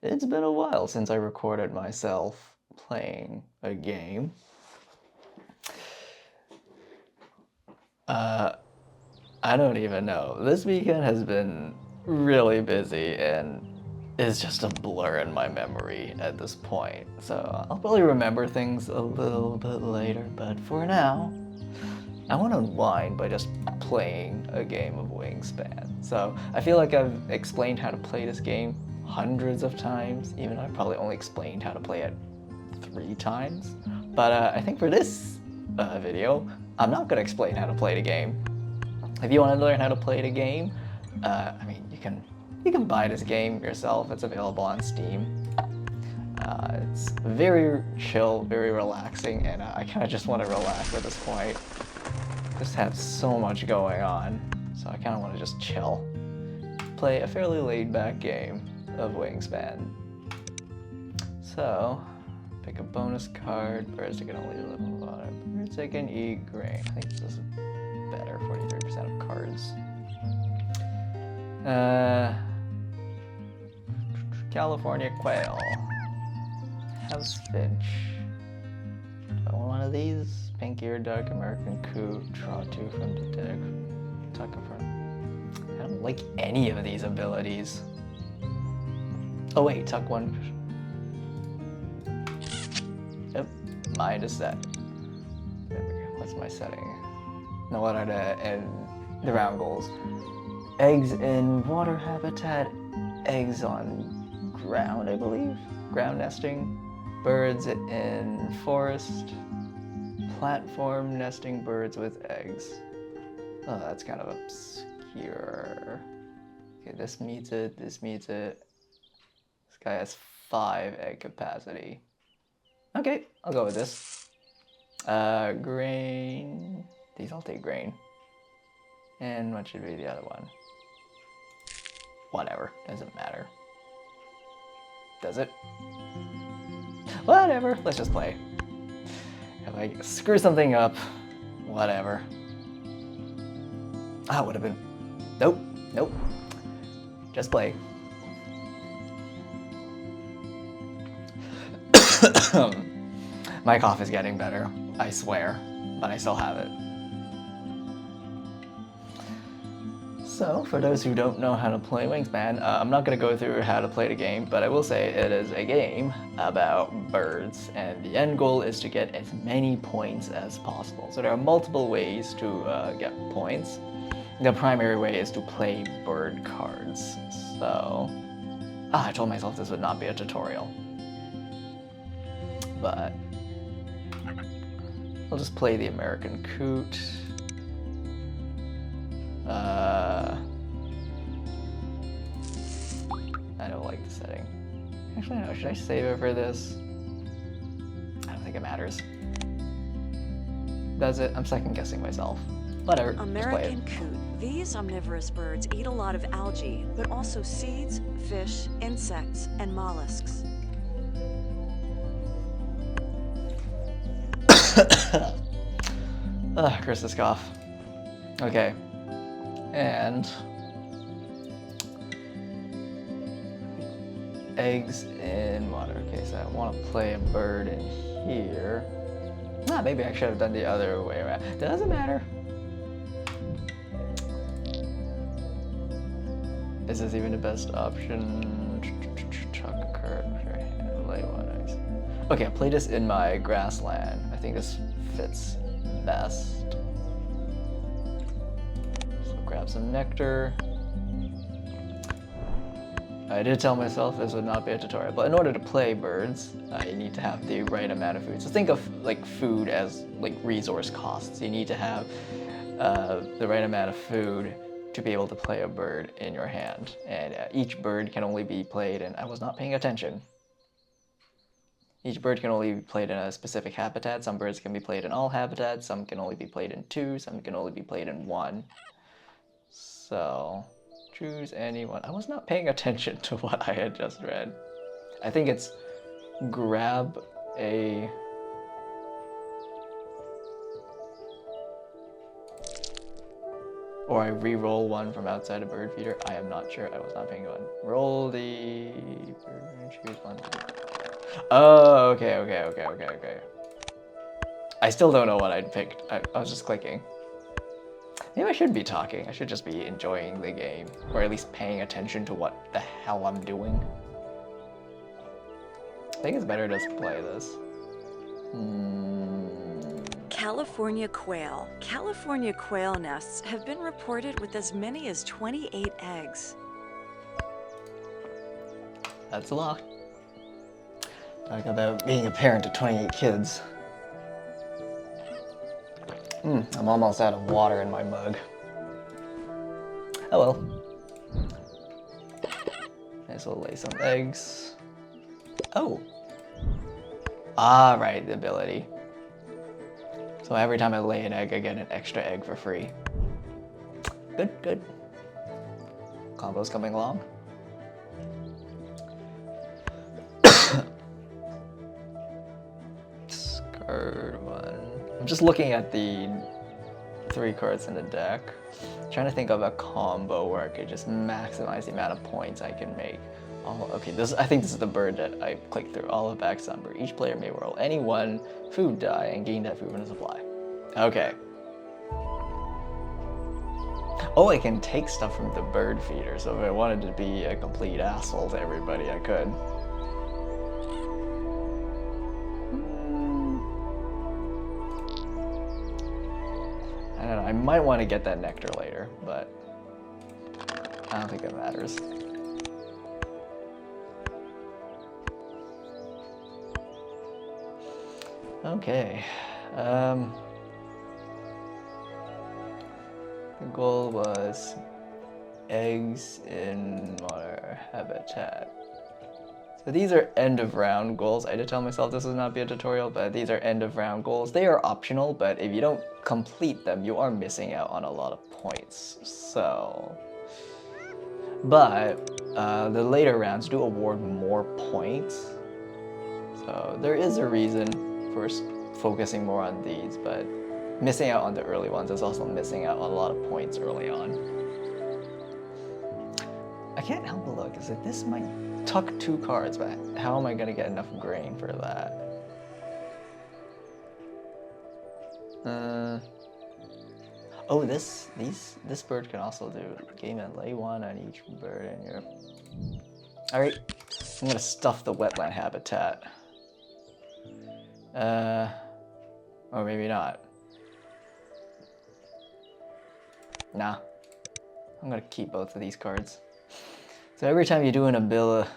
It's been a while since I recorded myself playing a game. I don't even know. This weekend has been really busy and is just a blur in my memory at this point. So I'll probably remember things a little bit later, but for now, I want to unwind by just playing a game of Wingspan. So I feel like I've explained how to play this game hundreds of times, even though I probably only explained how to play it 3 times. But I think for this video, I'm not going to explain how to play the game. If you want to learn how to play the game, I mean, you can buy this game yourself. It's available on Steam. It's very chill, very relaxing, and I kind of just want to relax at this point. Just have so much going on, so I kind of want to just chill. Play a fairly laid-back game of Wingspan. So, pick a bonus card. Birds that can only live in water. Birds that can eat grain. I think this is better, 43% of cards. California quail. House finch. Do I want one of these? Pink ear duck, American coot, draw 2 from detect, tuck from. I don't like any of these abilities. Oh wait, tuck 1. Yep, mine is set. What's my setting? No, what are the round goals? Eggs in water habitat, eggs on ground, I believe. Ground nesting, birds in forest, platform nesting birds with eggs. Oh, that's kind of obscure. Okay, this meets it, this meets it. This guy has 5 egg capacity. Okay, I'll go with this. Grain. These I'll take grain. And what should be the other one? Whatever, doesn't matter. Does it? Whatever, let's just play. If I screw something up, whatever. Ah, it would have been. Nope, nope. Just play. My cough is getting better, I swear, but I still have it. So, for those who don't know how to play Wingspan, I'm not going to go through how to play the game, but I will say it is a game about birds, and the end goal is to get as many points as possible. So there are multiple ways to get points. The primary way is to play bird cards. So, I told myself this would not be a tutorial. But I'll just play the American coot. I don't like the setting. Actually, no, should I save it for this? I don't think it matters. Does it? I'm second guessing myself. Whatever, American coot. These omnivorous birds eat a lot of algae, but also seeds, fish, insects, and mollusks. Ugh, Chris's cough. Okay. And eggs in water. Okay, so I want to play a bird in here. Ah, maybe I should have done the other way around. Doesn't matter. Is this even the best option? Chuck a card, lay one eggs. Okay, I'll play this in my grassland. I think this fits best. So grab some nectar. I did tell myself this would not be a tutorial, but in order to play birds, you need to have the right amount of food. So think of like food as like resource costs. You need to have the right amount of food to be able to play a bird in your hand. And each bird can only be played, and I was not paying attention. Each bird can only be played in a specific habitat. Some birds can be played in all habitats, some can only be played in 2, some can only be played in 1. So, choose anyone. I was not paying attention to what I had just read. I think it's grab a... Or I re-roll one from outside a bird feeder. I am not sure. I was not paying one. Roll the bird Here's one. Oh, okay. I still don't know what I'd pick. I was just clicking. Maybe I should be talking. I should just be enjoying the game, or at least paying attention to what the hell I'm doing. I think it's better to just play this. California quail. California quail nests have been reported with as many as 28 eggs. That's a lot. Talk about being a parent to 28 kids. I'm almost out of water in my mug. Oh well. Nice little lay some eggs. Oh. Ah, right, the ability. So every time I lay an egg, I get an extra egg for free. Good. Combo's coming along. Discard one. I'm just looking at the 3 cards in the deck. Trying to think of a combo where I could just maximize the amount of points I can make. Oh, okay, I think this is the bird that I clicked through. All of back number. Each player may roll any one food die and gain that food from the supply. Okay. Oh, I can take stuff from the bird feeder, so if I wanted to be a complete asshole to everybody, I could. I don't know, I might want to get that nectar later, but I don't think it matters. Okay. The goal was eggs in water habitat. So these are end of round goals. I did tell myself this would not be a tutorial, but these are end of round goals. They are optional, but if you don't complete them, you are missing out on a lot of points. So, but the later rounds do award more points. So there is a reason for focusing more on these, but missing out on the early ones is also missing out on a lot of points early on. I can't help but look, because this might tuck 2 cards, but how am I going to get enough grain for that? Oh, this bird can also do game and lay 1 on each bird in your... Alright, I'm going to stuff the wetland habitat. Or maybe not. Nah. I'm gonna keep both of these cards. So every time you do an ability,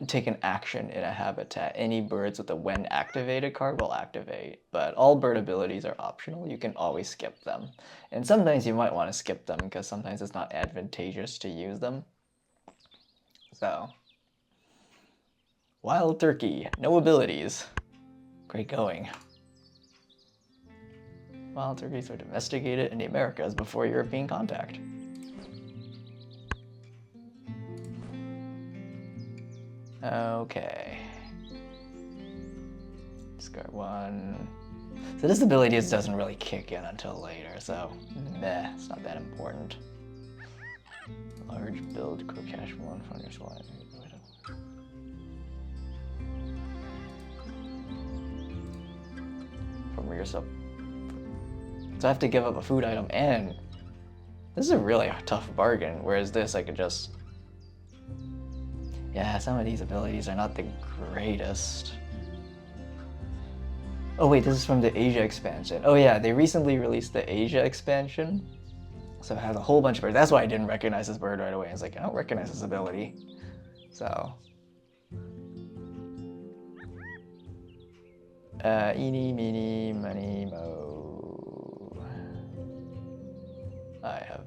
take an action in a habitat, any birds with a when activated card will activate. But all bird abilities are optional. You can always skip them. And sometimes you might want to skip them because sometimes it's not advantageous to use them. So. Wild turkey, no abilities. Great going. Wild turkeys were domesticated in the Americas before European contact. Okay. Discard 1. So this ability just doesn't really kick in until later, so meh, it's not that important. Large build, cash 1 from your squad. From yourself. So I have to give up a food item, and this is a really tough bargain, whereas this I could just... Yeah, some of these abilities are not the greatest. Oh wait, this is from the Asia expansion. Oh yeah, they recently released the Asia expansion. So it has a whole bunch of birds. That's why I didn't recognize this bird right away. I was like, I don't recognize this ability. So... eeny, meeny, miny, mo. I have...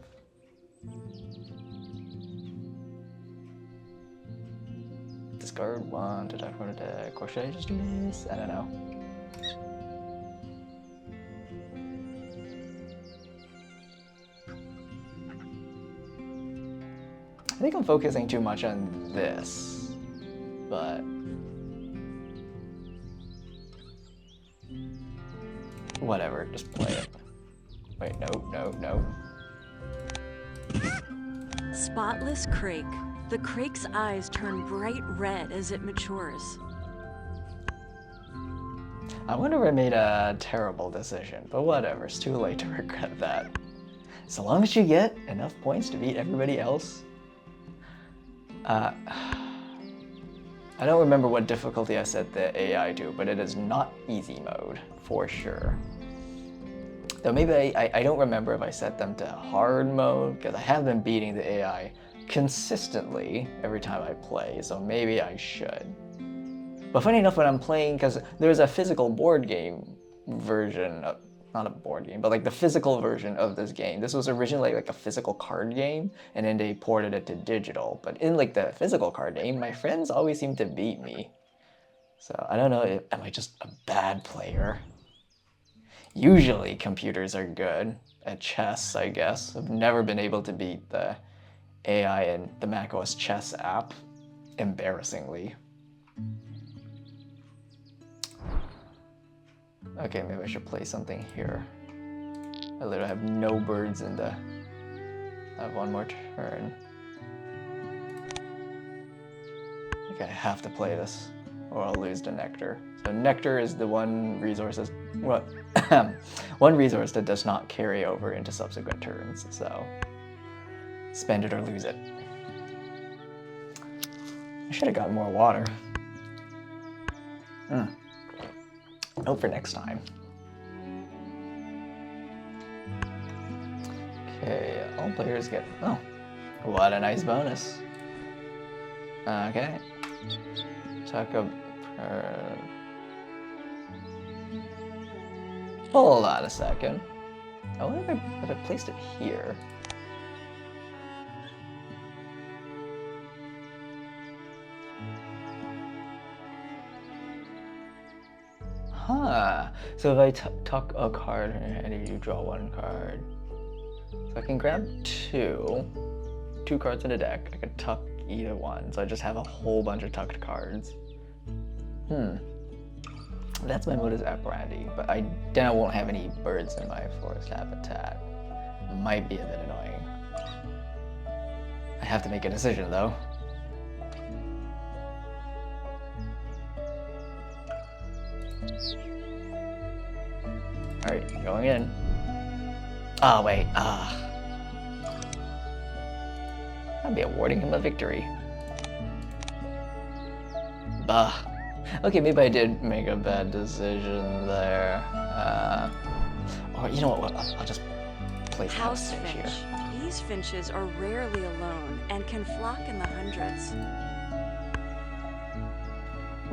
Discard 1 to attack 1 attack. Or should I just do this? I don't know. I think I'm focusing too much on this, but... Whatever, just play it. Wait, no. Spotless Creek. The crake's eyes turn bright red as it matures. I wonder if I made a terrible decision, but whatever, it's too late to regret that. So long as you get enough points to beat everybody else. I don't remember what difficulty I set the AI to, but it is not easy mode, for sure. Though maybe I don't remember if I set them to hard mode, because I have been beating the AI consistently every time I play, so maybe I should. But funny enough, when I'm playing, because there's a physical board game version of, not a board game, but like the physical version of this game. This was originally like a physical card game, and then they ported it to digital. But in like the physical card game, my friends always seem to beat me. So I don't know, am I just a bad player? Usually computers are good at chess, I guess. I've never been able to beat the AI in the macOS chess app, embarrassingly. Okay, maybe I should play something here. I literally have no birds in the... I have one more turn. Okay, I have to play this, or I'll lose the nectar. So nectar is the one resource one resource that does not carry over into subsequent turns, so spend it or lose it. I should have gotten more water. Note for next time. Okay, all players get... Oh, what a nice bonus. Okay. Taco... Hold on a second. I wonder if I placed it here. Huh. So if I tuck a card and you draw one card. So I can grab two cards in a deck. I could tuck either one. So I just have a whole bunch of tucked cards. That's my modus operandi, but then I won't have any birds in my forest habitat. Might be a bit annoying. I have to make a decision though. Alright, going in. Oh wait, I'd be awarding him a victory. Bah. Okay, maybe I did make a bad decision there. Or you know what? I'll just place House finch here. finch. These finches are rarely alone and can flock in the hundreds.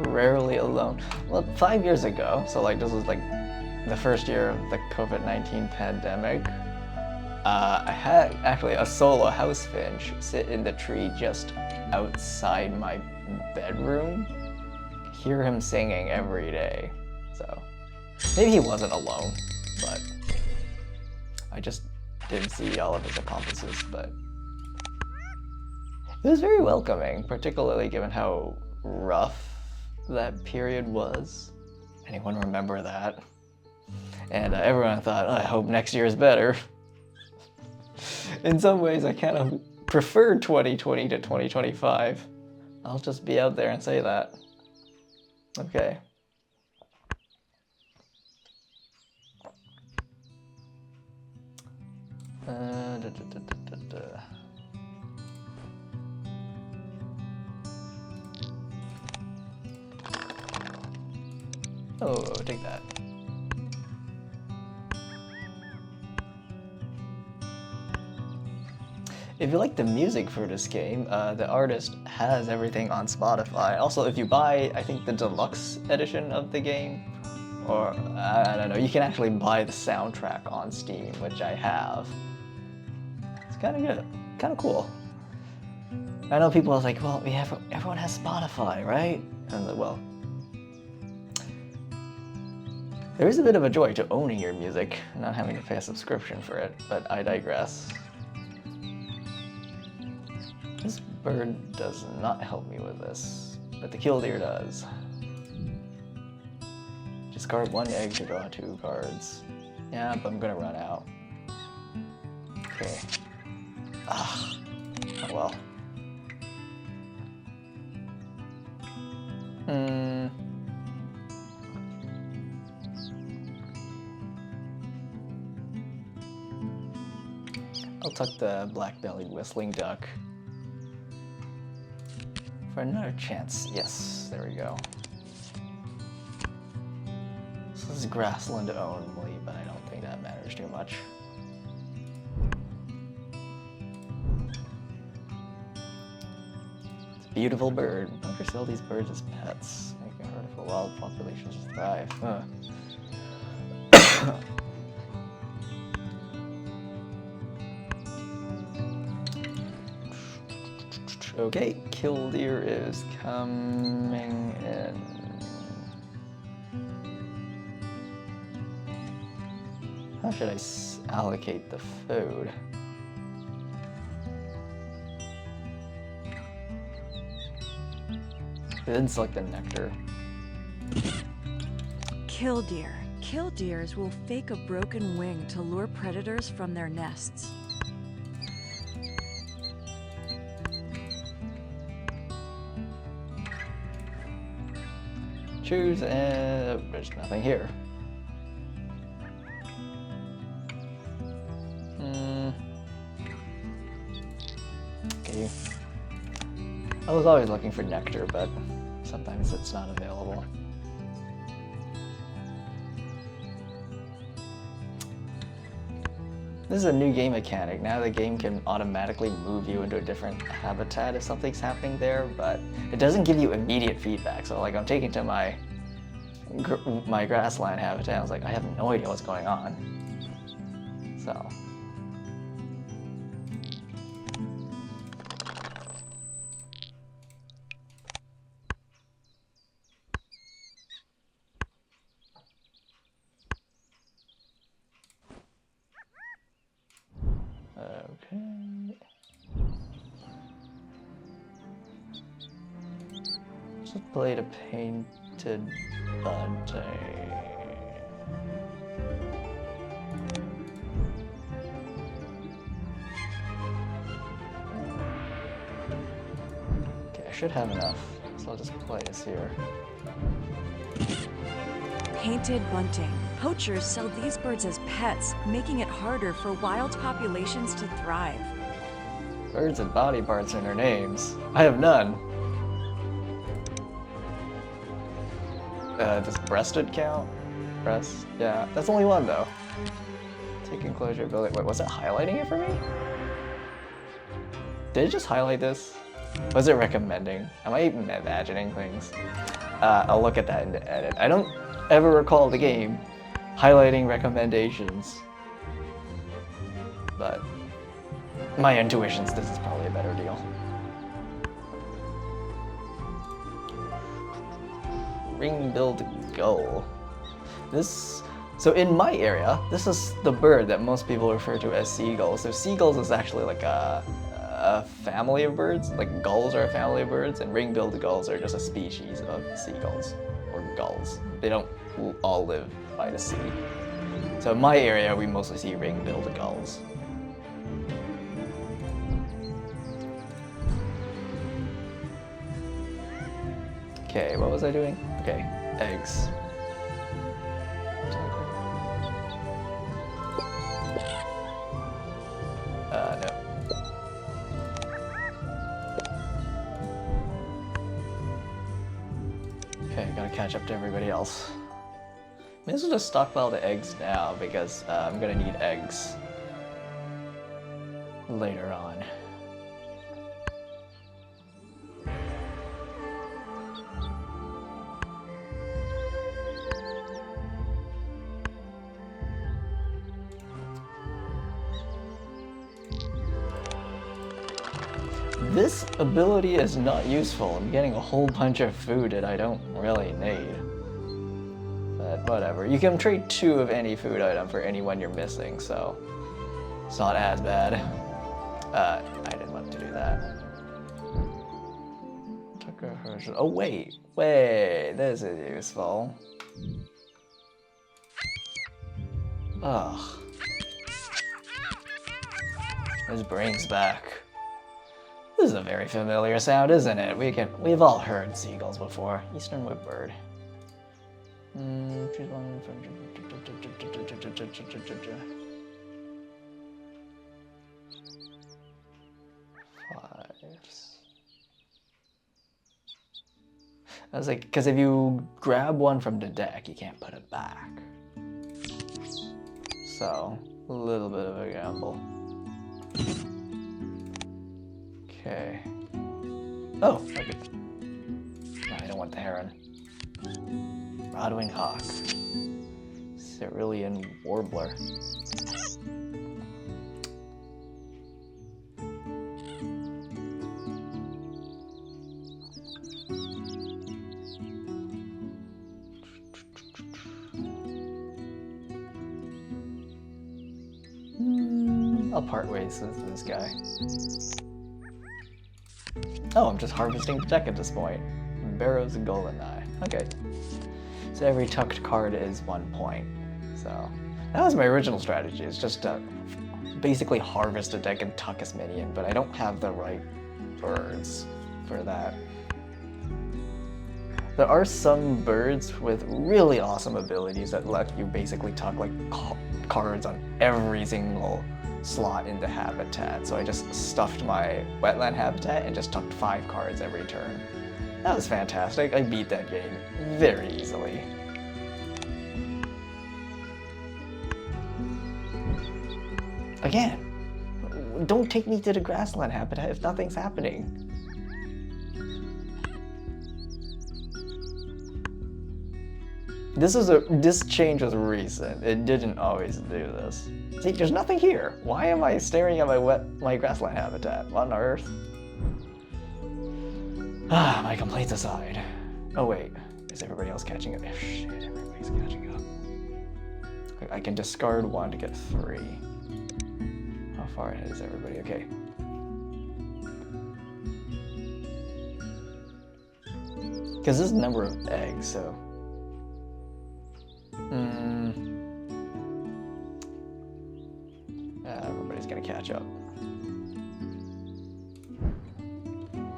Rarely alone. Well, 5 years ago, so like this was like the first year of the COVID-19 pandemic, I had actually a solo house finch sit in the tree just outside my bedroom. Hear him singing every day. So maybe he wasn't alone, but I just didn't see all of his accomplices, but it was very welcoming, particularly given how rough that period was. Anyone remember that? And everyone thought, oh, I hope next year is better. In some ways, I kind of prefer 2020 to 2025. I'll just be out there and say that. Okay. Oh, take that. If you like the music for this game, the artist has everything on Spotify. Also, if you buy, I think, the deluxe edition of the game, or I don't know, you can actually buy the soundtrack on Steam, which I have. It's kind of good, kind of cool. I know people are like, well, everyone has Spotify, right? And I'm like, well, there is a bit of a joy to owning your music, not having to pay a subscription for it, but I digress. This bird does not help me with this, but the killdeer does. Discard one egg to draw 2 cards. Yeah, but I'm gonna run out. Okay. Ah, oh well. I'll tuck the black-bellied whistling duck for another chance. Yes, there we go. This is grassland only, but I don't think that matters too much. It's a beautiful bird. Don't just sell these birds as pets. Making it harder for wild populations to thrive. Huh. Okay, killdeer is coming in. How should I allocate the food? I didn't select the nectar. Killdeer. Killdeers will fake a broken wing to lure predators from their nests. Choose and there's nothing here. Okay. I was always looking for nectar, but sometimes it's not available. This is a new game mechanic. Now the game can automatically move you into a different habitat if something's happening there, but it doesn't give you immediate feedback. So like I'm taking to my grassland habitat, I was like, I have no idea what's going on. So. Okay. Just played a painted bunting. Okay, I should have enough, so I'll just place here. Painted bunting. Poachers sell these birds as pets, making it harder for wild populations to thrive. Birds and body parts in their names. I have none. Does breasted count? Breast? Yeah, that's only one though. Take enclosure ability. Wait, was it highlighting it for me? Did it just highlight this? Was it recommending? Am I even imagining things? I'll look at that in the edit. I don't ever recall the game highlighting recommendations, but my intuitions, this is probably a better deal. Ring-billed gull. So in my area, this is the bird that most people refer to as seagulls. So seagulls is actually like a family of birds. Like gulls are a family of birds, and ring-billed gulls are just a species of seagulls or gulls. They don't all live by the sea. So in my area, we mostly see ring-billed gulls. Okay, what was I doing? Okay, eggs. No. Okay, gotta catch up to everybody else. May as well just stockpile the eggs now because I'm gonna need eggs later on. This ability is not useful. I'm getting a whole bunch of food that I don't really need. But whatever. You can trade 2 of any food item for any one you're missing, so it's not as bad. I didn't want to do that. Oh wait, this is useful. Ugh. This brings back. This is a very familiar sound, isn't it? We've all heard seagulls before. Eastern woodbird. Choose one from. I was like, because if you grab one from the deck, you can't put it back. So, a little bit of a gamble. Okay. Oh, okay. No, I don't want the heron. Broadwing hawk. Cerulean warbler. I'll part ways with this guy. Oh, I'm just harvesting the deck at this point. Barrow's a golden eye. Okay. So every tucked card is 1 point. So that was my original strategy. It's just to basically harvest a deck and tuck as many in, but I don't have the right birds for that. There are some birds with really awesome abilities that let you basically tuck like cards on every single slot in the habitat. So I just stuffed my wetland habitat and just tucked 5 cards every turn. That was fantastic. I beat that game very easily. Again, don't take me to the grassland habitat if nothing's happening. This change was recent. It didn't always do this. See, there's nothing here. Why am I staring at my grassland habitat? What on earth? Ah, my complaints aside. Oh wait, is everybody else catching up? Shit, everybody's catching up. I can discard 1 to get 3. How far ahead is everybody? Okay. Because this is the number of eggs, so. Everybody's gonna catch up.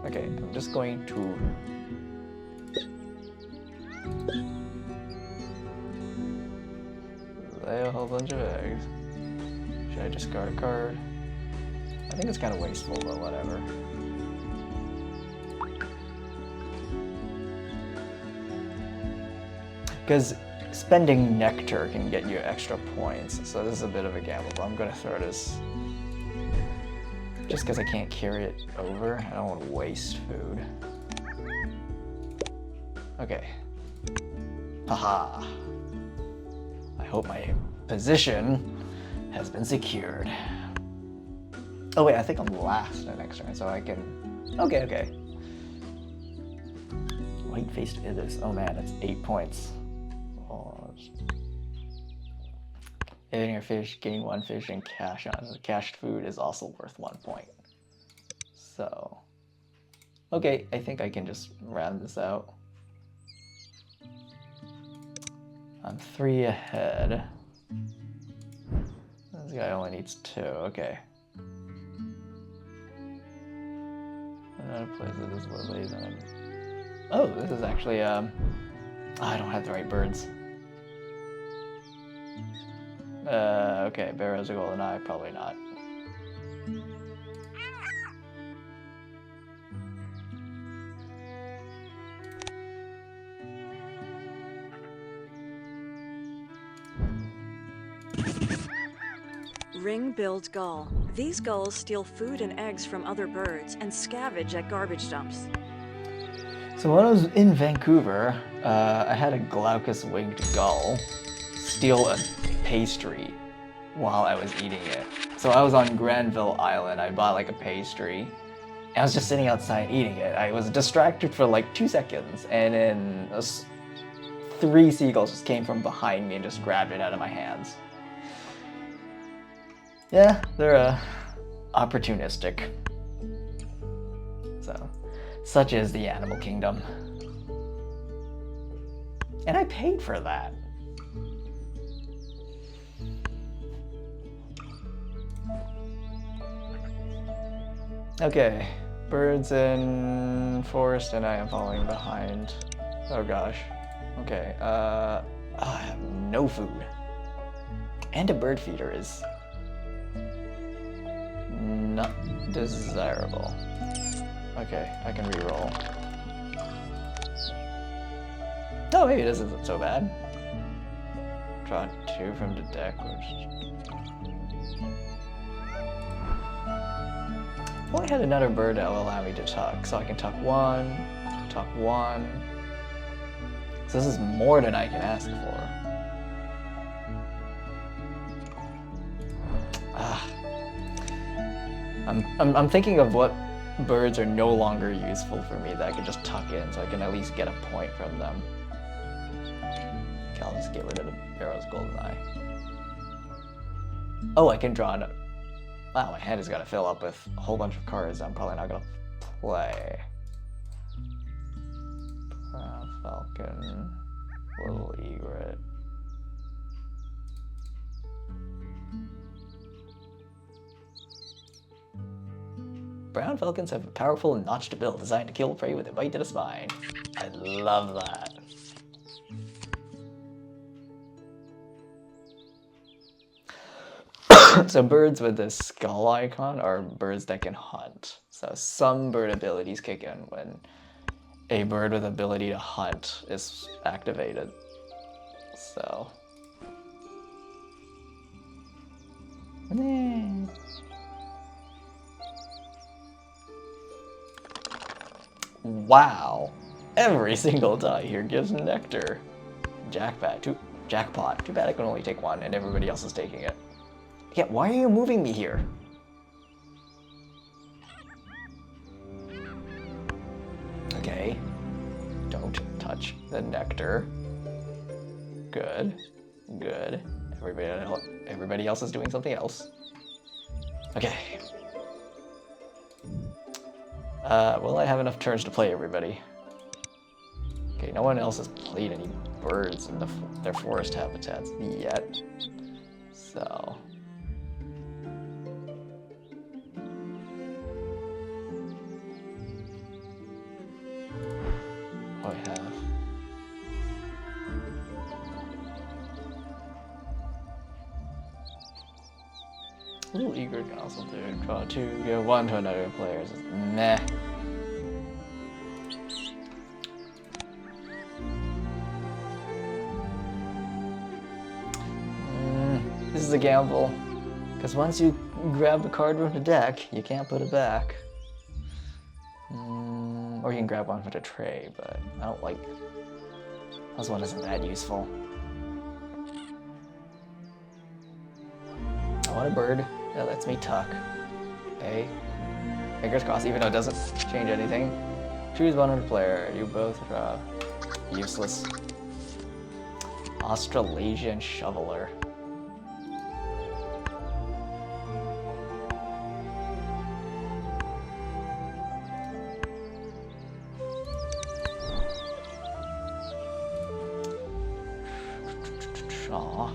Okay, I'm just going to lay a whole bunch of eggs. Should I discard a card? I think it's kind of wasteful, but whatever. Because spending nectar can get you extra points, so this is a bit of a gamble, but I'm gonna throw this just because I can't carry it over. I don't want to waste food. Okay. Haha. I hope my position has been secured. Oh wait, I think I'm last next turn, so I can... Okay. White-faced Ithis. Oh man, that's 8 points. Hitting your fish, gain 1 fish, and cash on. The cached food is also worth 1 point. So, okay, I think I can just round this out. I'm 3 ahead. This guy only needs 2, okay. Another place that is lovely then. Oh, this is actually, I don't have the right birds. Okay, Barrow's a golden eye, probably not. Ring-billed gull. These gulls steal food and eggs from other birds and scavenge at garbage dumps. So when I was in Vancouver, I had a glaucous-winged gull steal a pastry while I was eating it. So I was on Granville Island, I bought like a pastry, and I was just sitting outside eating it. I was distracted for like 2 seconds, and then 3 seagulls just came from behind me and just grabbed it out of my hands. Yeah, they're opportunistic. So, such is the animal kingdom. And I paid for that. Okay, birds in forest and I am falling behind. Oh gosh. Okay, I have no food. And a bird feeder is not desirable. Okay, I can reroll. Oh, maybe this isn't so bad. Draw 2 from the deck. If only had another bird that will allow me to tuck. So I can tuck 1, tuck 1. So this is more than I can ask for. I'm thinking of what birds are no longer useful for me that I can just tuck in so I can at least get a point from them. Okay, I'll just get rid of the Barrow's Golden Eye. Oh, I can draw another. Wow, my hand has got to fill up with a whole bunch of cards I'm probably not going to play. Falcon, Little Egret. Brown falcons have a powerful notched bill designed to kill prey with a bite to the spine. I love that. So birds with this skull icon are birds that can hunt. So some bird abilities kick in when a bird with ability to hunt is activated. So. Wow. Every single die here gives nectar. Jackpot. Too bad I can only take 1 and everybody else is taking it. Yeah, why are you moving me here? Okay. Don't touch the nectar. Good. Good. Everybody else is doing something else. Okay. Will I have enough turns to play everybody? Okay, no one else has played any birds in their forest habitats yet. So. What do I have? Little Egret can also do draw 2, give 1 to another player. Meh. This is a gamble, because once you grab the card from the deck, you can't put it back. Or you can grab one from the tray, but I don't like. This one isn't that useful. I want a bird that lets me tuck. Okay. Fingers crossed, even though it doesn't change anything. Choose one of the player. You both draw. Useless. Australasian Shoveler. Aw.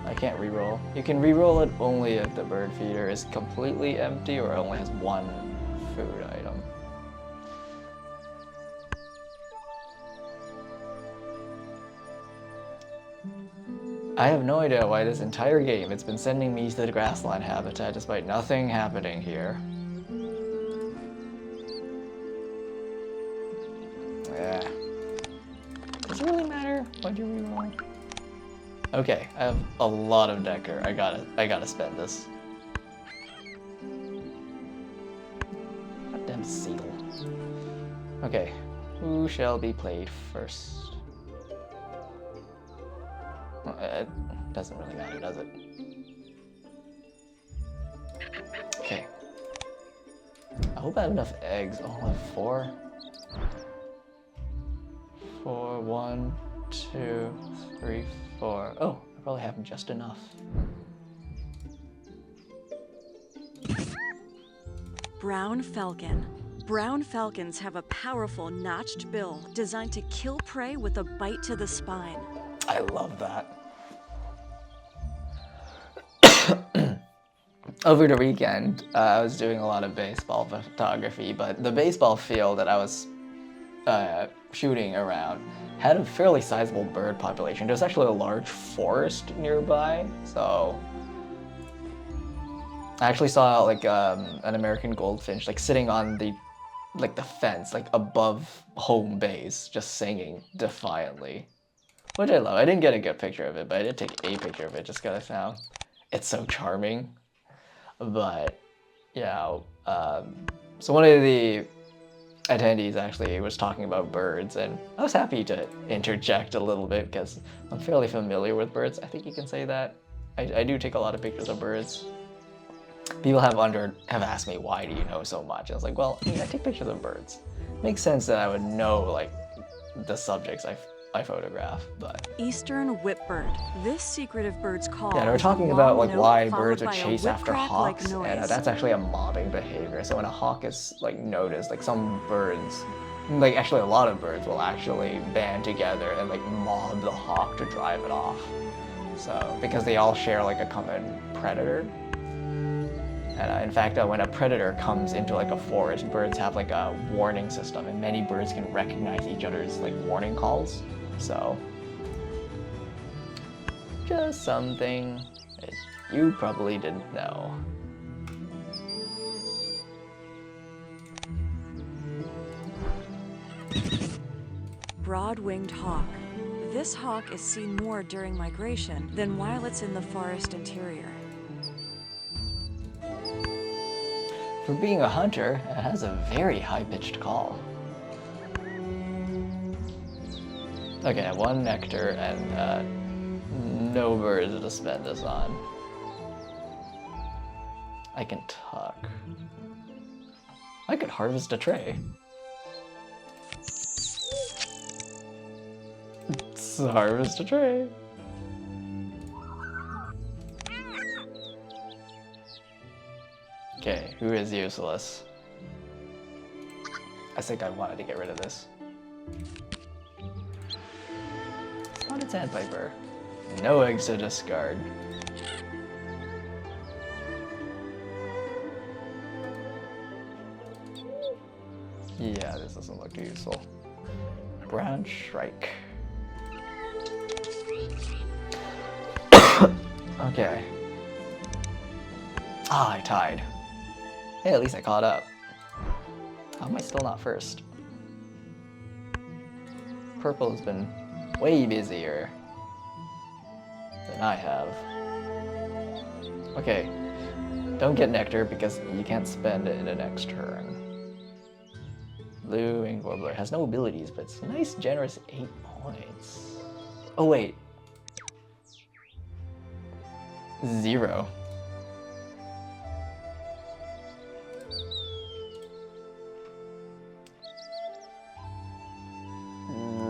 I can't reroll. You can reroll it only if the bird feeder is completely empty or only has 1 food item. I have no idea why this entire game it's been sending me to the grassland habitat despite nothing happening here. Yeah. Does it really matter what you reroll? Okay, I have a lot of decker. I gotta spend this. Goddamn seal. Okay, who shall be played first? It doesn't really matter, does it? Okay. I hope I have enough eggs. Oh, I have 4. 4, 1, 2, 3, 4. Oh, I probably have just enough. Brown falcon. Brown falcons have a powerful notched bill designed to kill prey with a bite to the spine. I love that. Over the weekend, I was doing a lot of baseball photography, but the baseball field that I was shooting around had a fairly sizable bird population. There was actually a large forest nearby, so I actually saw like an American goldfinch like sitting on the like the fence, like above home base, just singing defiantly. Which I love. I didn't get a good picture of it, but I did take a picture of it just because I found it's so charming. But yeah, so one of the attendees actually was talking about birds, and I was happy to interject a little bit because I'm fairly familiar with birds. I think you can say that. I do take a lot of pictures of birds. People have asked me, why do you know so much? I was like, well, I mean, I take pictures of birds. Makes sense that I would know like the subjects I photograph, but Eastern whipbird. This secretive bird's call yeah, they were is a talking long about like note why followed birds would by a chase after whip-crack-like hawks, and noise. that's actually a mobbing behavior. So when a hawk is like noticed, like some birds, like actually a lot of birds will actually band together and like mob the hawk to drive it off. So because they all share like a common predator. And in fact, when a predator comes into like a forest, birds have like a warning system, and many birds can recognize each other's like warning calls. So just something that you probably didn't know. Broad-winged hawk. This hawk is seen more during migration than while it's in the forest interior. For being a hunter, it has a very high-pitched call. Okay, one nectar and no birds to spend this on. I can tuck. I could harvest a tray. Let's harvest a tray. Okay, who is useless? I think I wanted to get rid of this. It's not a sandpiper. No eggs to discard. Yeah, this doesn't look too useful. Brown Shrike. Okay. Ah, I tied. Hey, at least I caught up. How am I still not first? Purple has been way busier than I have. Okay, don't get nectar because you can't spend it in the next turn. Blue Winged Warbler has no abilities, but it's a nice, generous 8 points. Oh wait. 0.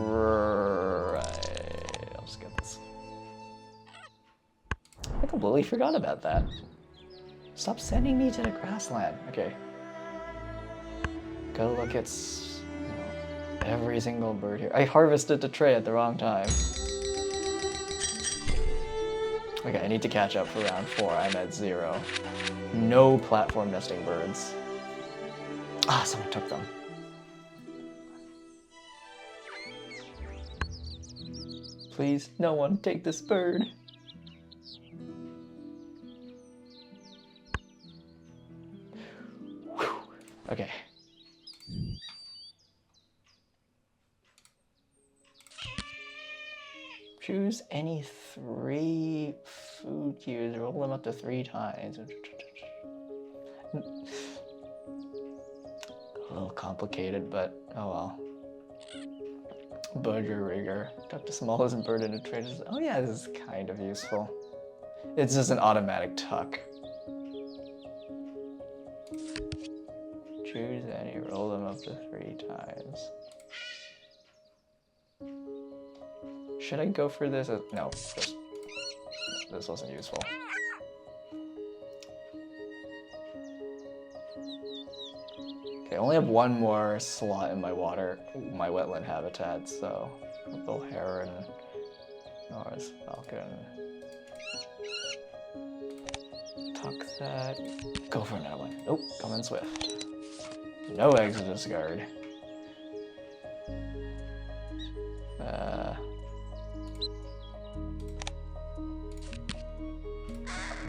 Right, I'll just get this. I completely forgot about that. Stop sending me to the grassland. Okay. Gotta look at every single bird here. I harvested the tray at the wrong time. Okay, I need to catch up for round 4. I'm at 0. No platform nesting birds. Ah, someone took them. Please, no one take this bird. Whew. Okay. Choose any 3 food cues, roll them up to 3 times. A little complicated, but oh well. Budger rigger. Tuck the smallest bird in a tray. Oh yeah, this is kind of useful. It's just an automatic tuck. Choose any, roll them up to 3 times. Should I go for this? No, this wasn't useful. Okay, I only have 1 more slot in my my wetland habitat, so Purple Heron, Norris Falcon. Tuck that. Go for another one. Nope, coming swift. No eggs to discard.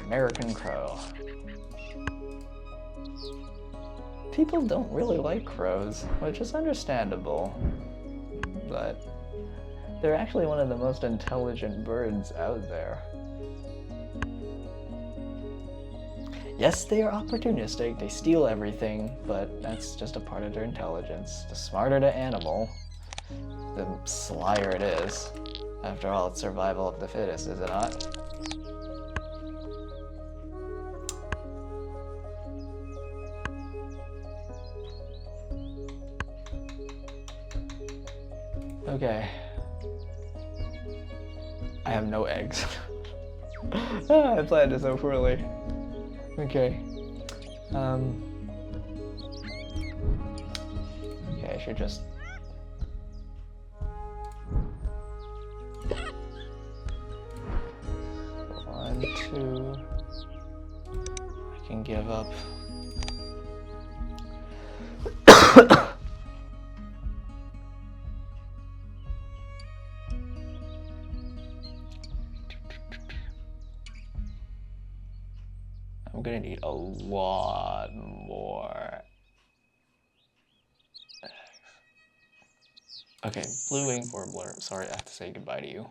American Crow. People don't really like crows, which is understandable. But they're actually one of the most intelligent birds out there. Yes, they are opportunistic, they steal everything, but that's just a part of their intelligence. The smarter the animal, the slyer it is. After all, it's survival of the fittest, is it not? Okay. I have no eggs. I planned it so poorly. Okay. Okay, I should just... One, two... I can give up. I'm gonna need a lot more. Okay, blue wing warbler. Sorry, I have to say goodbye to you.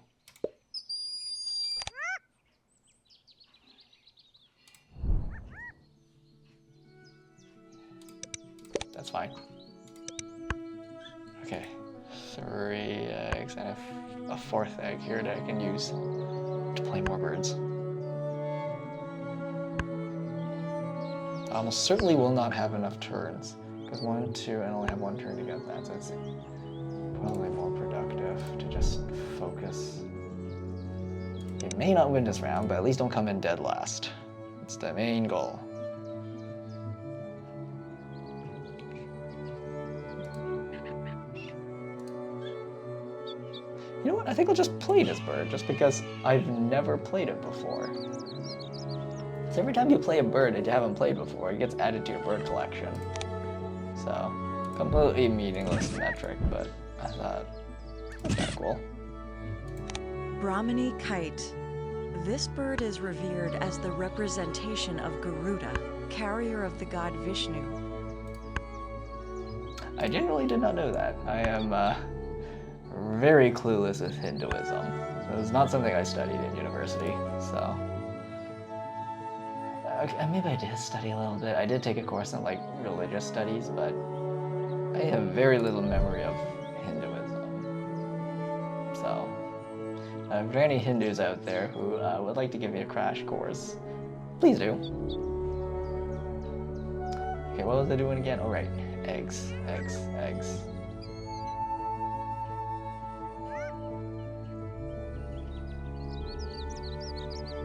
That's fine. Okay, 3 eggs and a 4th egg here that I can use to play more birds. I almost certainly will not have enough turns, because 1, 2, and I only have 1 turn to get that, so it's probably more productive to just focus. You may not win this round, but at least don't come in dead last. It's the main goal. You know what, I think I'll just play this bird, just because I've never played it before. So every time you play a bird that you haven't played before, it gets added to your bird collection. So, completely meaningless metric, but I thought that's kind of cool. Brahmini kite. This bird is revered as the representation of Garuda, carrier of the god Vishnu. I genuinely did not know that. I am very clueless with Hinduism. It was not something I studied in university, so... Okay, maybe I did study a little bit. I did take a course in, like, religious studies, but I have very little memory of Hinduism. So, if there are any Hindus out there who would like to give me a crash course, please do. Okay, what was I doing again? Oh, right. Eggs, eggs, eggs.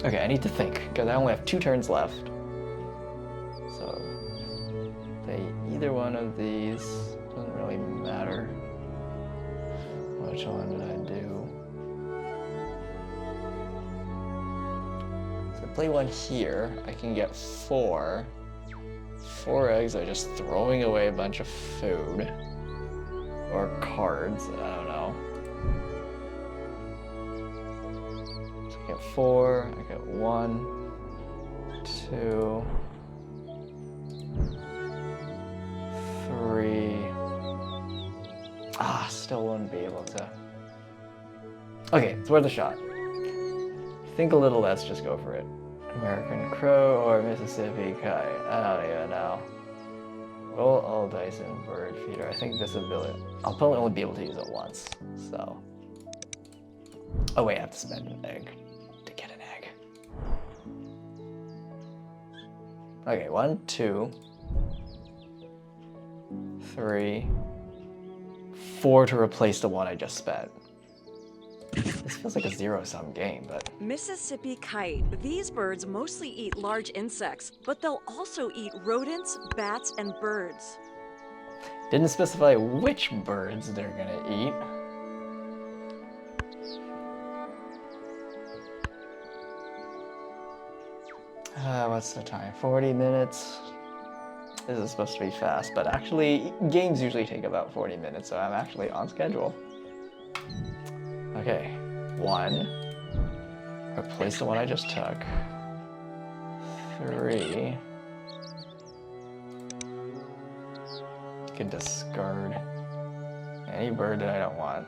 Okay, I need to think, because I only have 2 turns left. So, play either one of these. Doesn't really matter. Which one did I do? So play one here. I can get 4. 4 eggs are just throwing away a bunch of food. Or cards, I don't know. I get 4, I get 1, 2, 3. Still wouldn't be able to. Okay, it's worth a shot. Think a little less, just go for it. American Crow or Mississippi Kite? I don't even know. Roll all dice in bird feeder. I think this ability, I'll probably only be able to use it once, so. Oh wait, I have to spend an egg to get an egg. Okay, 1, 2, 3, 4 to replace the one I just spent. This feels like a zero-sum game, but... Mississippi kite. These birds mostly eat large insects, but they'll also eat rodents, bats, and birds. Didn't specify which birds they're gonna eat. What's the time? 40 minutes? This is supposed to be fast, but actually, games usually take about 40 minutes, so I'm actually on schedule. Okay, 1. Replace the one I just took. 3. can discard any bird that I don't want.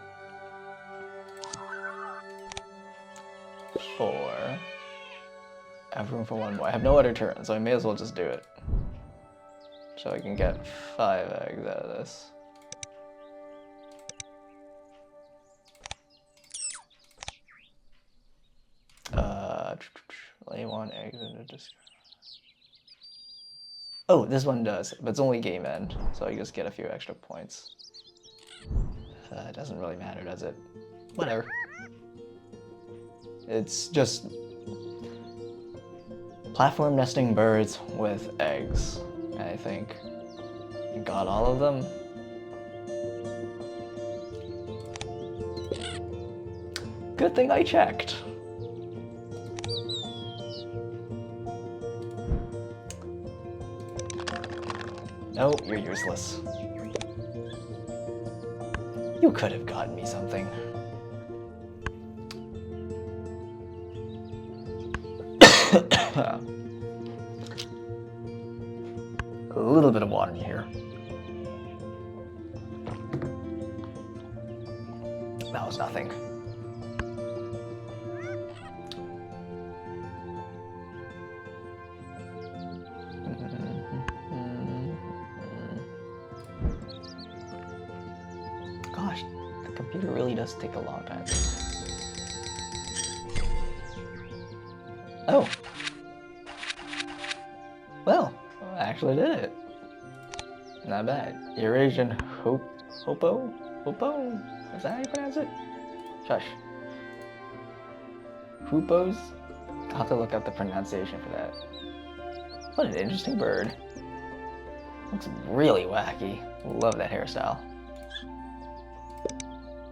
4. I have room for one more. I have no other turn, so I may as well just do it. So I can get 5 eggs out of this. Lay 1 egg into discard. Oh, this one does, but it's only game end, so I just get a few extra points. It doesn't really matter, does it? Whatever. It's just platform nesting birds with eggs, I think. I got all of them. Good thing I checked. No, you're useless. You could have gotten me something. A little bit of water here. That was nothing. Gosh, the computer really does take a long time. Oh. Well, I actually did it. Not bad. Eurasian Hopo? Hopo? Is that how you pronounce it? Shush. Hoopos? I'll have to look up the pronunciation for that. What an interesting bird. Looks really wacky. Love that hairstyle.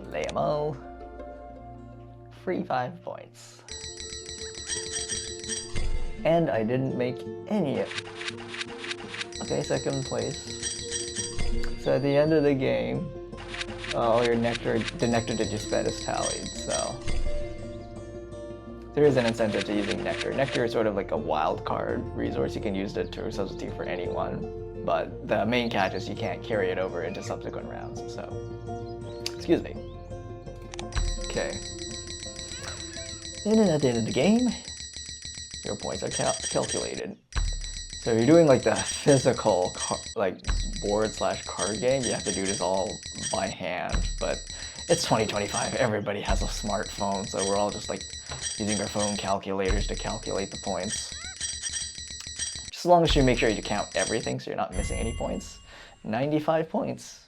Lay 'em all. Free 5 points. And I didn't make any. Okay, second place. So at the end of the game, all your nectar, the nectar that you spent is tallied, so there is an incentive to using nectar. Nectar is sort of like a wild card resource. You can use it to substitute for anyone, but the main catch is you can't carry it over into subsequent rounds, so. Excuse me. Okay. And then at the end of the game, your points are calculated. So if you're doing like the physical like board/card game, you have to do this all by hand, but it's 2025, everybody has a smartphone, so we're all just like using our phone calculators to calculate the points. Just as long as you make sure you count everything so you're not missing any points. 95 points.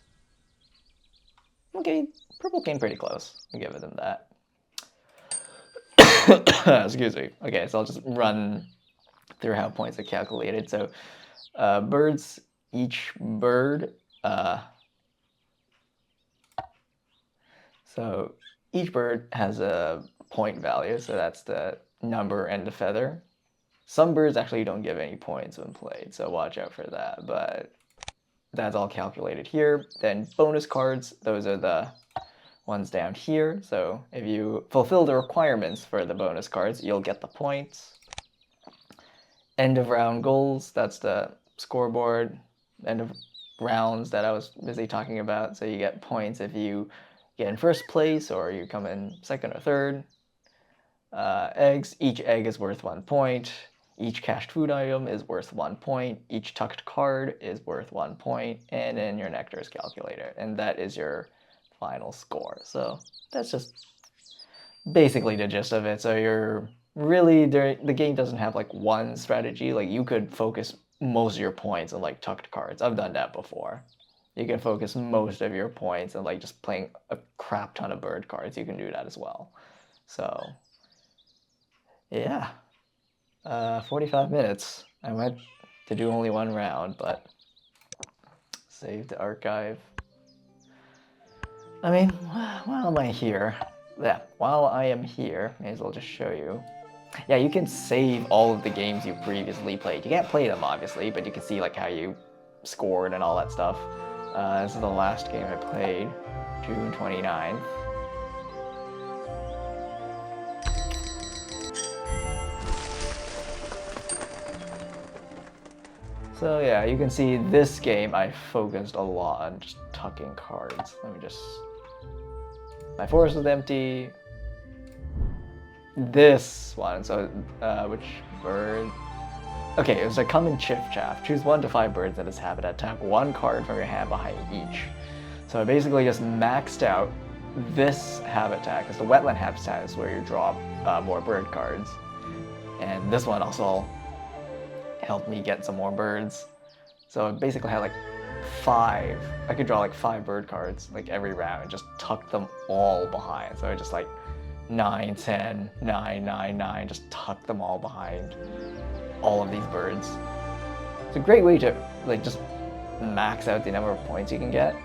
Okay, purple came pretty close. I'll give them that. Excuse me. Okay, so I'll just run through how points are calculated. So birds, each bird, so each bird has a point value, so that's the number and the feather. Some birds actually don't give any points when played, so watch out for that, but that's all calculated here. Then bonus cards, those are the ones down here. So if you fulfill the requirements for the bonus cards, you'll get the points. End of round goals, that's the scoreboard. End of rounds that I was busy talking about. So you get points if you get in first place or you come in second or third. Eggs, each egg is worth 1 point. Each cached food item is worth 1 point. Each tucked card is worth 1 point. And then your nectar is calculated. And that is your final score. So that's just basically the gist of it. So you're really, the game doesn't have like one strategy. Like you could focus most of your points on like tucked cards. I've done that before. You can focus most of your points on like just playing a crap ton of bird cards. You can do that as well. So yeah, 45 minutes. I went to do only 1 round, but save the archive. I mean, while am I here? Yeah, while I am here, may as well just show you. Yeah, you can save all of the games you previously played. You can't play them, obviously, but you can see like how you scored and all that stuff. This is the last game I played, June 29th. So yeah, you can see this game I focused a lot on just tucking cards. Let me just... My forest was empty. This one, so which bird? Okay, it was a common chiff-chaff. Choose 1 to 5 birds in its habitat. Attack 1 card from your hand behind each. So I basically just maxed out this habitat, because the wetland habitat is where you draw more bird cards. And this one also helped me get some more birds. So I basically had like 5. I could draw like 5 bird cards like every round and just tuck them all behind. So I just like 9, 10, 9, 9, 9, just tuck them all behind all of these birds. It's a great way to like just max out the number of points you can get.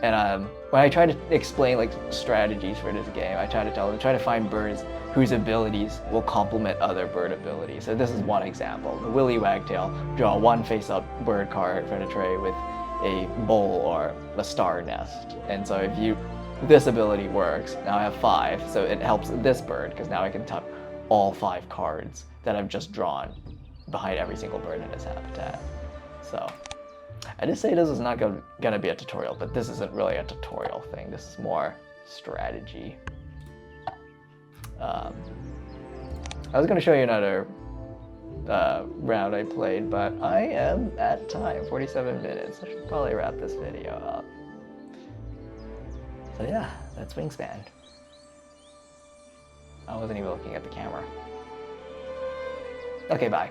And when I try to explain like strategies for this game, I try to find birds whose abilities will complement other bird abilities. So this is one example. The Willy Wagtail, draw 1 face-up bird card for the tray with a bowl or a star nest. And so if this ability works, now I have 5, so it helps this bird, because now I can tuck all 5 cards that I've just drawn behind every single bird in its habitat. So I did say this is not gonna be a tutorial, but this isn't really a tutorial thing. This is more strategy. I was gonna show you another round I played, but I am at time, 47 minutes. I should probably wrap this video up. So yeah, that's Wingspan. I wasn't even looking at the camera. Okay, bye.